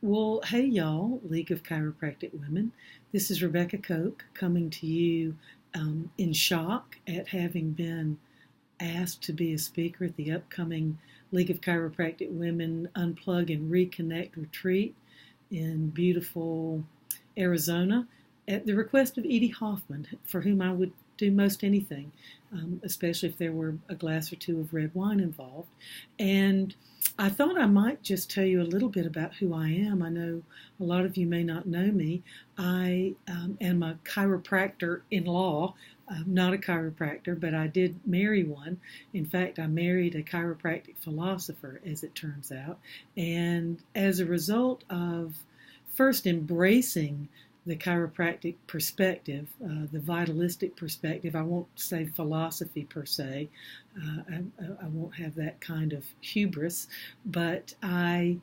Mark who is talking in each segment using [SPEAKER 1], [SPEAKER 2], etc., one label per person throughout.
[SPEAKER 1] Well, hey y'all, League of Chiropractic Women. This is Rebecca Koch coming to you in shock at having been asked to be a speaker at the upcoming League of Chiropractic Women Unplug and Reconnect retreat in beautiful Arizona at the request of Edie Hoffman, for whom I would do most anything, especially if there were a glass or two of red wine involved. And I thought I might just tell you a little bit about who I am. I know a lot of you may not know me. I am a chiropractor-in-law. I'm not a chiropractor, but I did marry one. In fact, I married a chiropractic philosopher, as it turns out. And as a result of first embracing the chiropractic perspective, the vitalistic perspective. I won't say philosophy per se. I won't have that kind of hubris, but I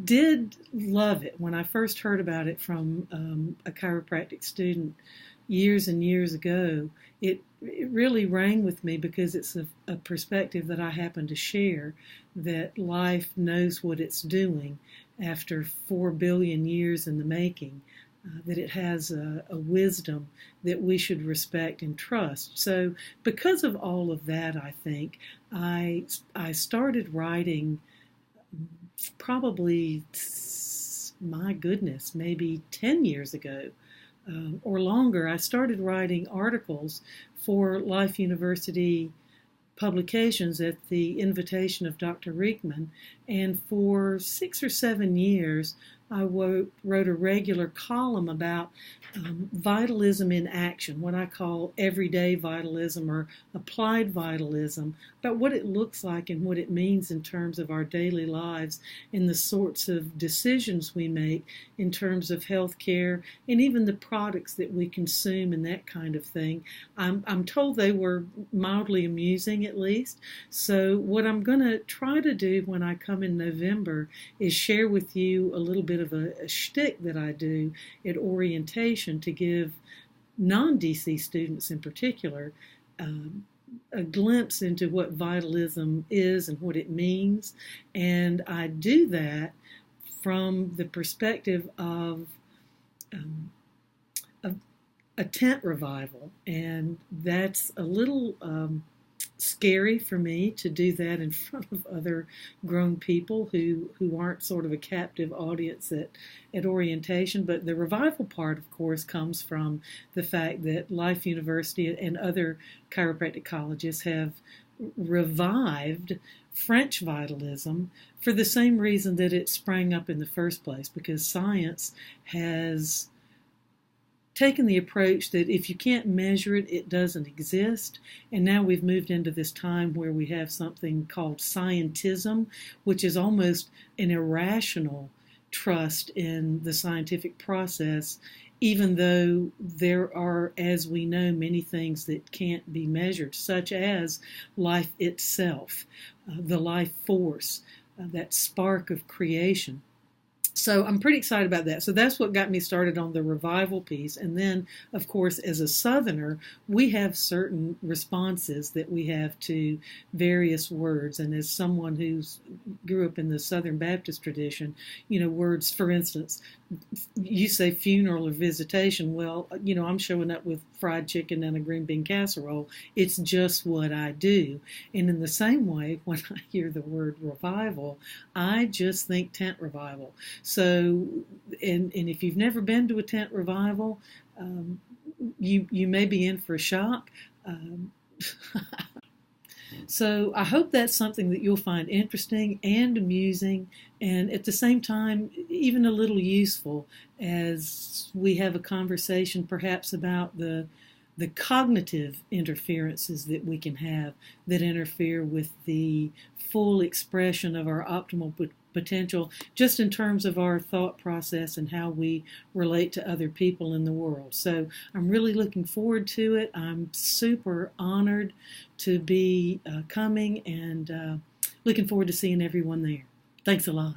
[SPEAKER 1] did love it when I first heard about it from a chiropractic student years and years ago. It really rang with me because it's a perspective that I happen to share, that life knows what it's doing after 4 billion years in the making. That it has a wisdom that we should respect and trust. So because of all of that, I think, I started writing probably, my goodness, maybe 10 years ago or longer. I started writing articles for Life University publications at the invitation of Dr. Riekman, and for 6 or 7 years I wrote a regular column about vitalism in action, what I call everyday vitalism or applied vitalism, about what it looks like and what it means in terms of our daily lives and the sorts of decisions we make in terms of health care and even the products that we consume and that kind of thing. I'm told they were mildly amusing, at least. So what I'm going to try to do when I come in November is share with you a little bit of a shtick that I do at orientation to give non-DC students in particular a glimpse into what vitalism is and what it means. And I do that from the perspective of a tent revival. And that's a little scary for me to do that in front of other grown people who aren't sort of a captive audience at orientation. But the revival part, of course, comes from the fact that Life University and other chiropractic colleges have revived French vitalism for the same reason that it sprang up in the first place, because science has taken the approach that if you can't measure it, it doesn't exist. And now we've moved into this time where we have something called scientism, which is almost an irrational trust in the scientific process, even though there are, as we know, many things that can't be measured, such as life itself, the life force, that spark of creation. So I'm pretty excited about that. So that's what got me started on the revival piece. And then, of course, as a Southerner, we have certain responses that we have to various words. And as someone who's grew up in the Southern Baptist tradition, words, for instance, you say funeral or visitation. Well, I'm showing up with fried chicken and a green bean casserole. It's just what I do. And in the same way, when I hear the word revival, I just think tent revival. So, and if you've never been to a tent revival, you may be in for a shock. So I hope that's something that you'll find interesting and amusing, and at the same time, even a little useful as we have a conversation perhaps about the cognitive interferences that we can have that interfere with the full expression of our optimal potential, just in terms of our thought process and how we relate to other people in the world. So I'm really looking forward to it. I'm super honored to be coming and looking forward to seeing everyone there. Thanks a lot.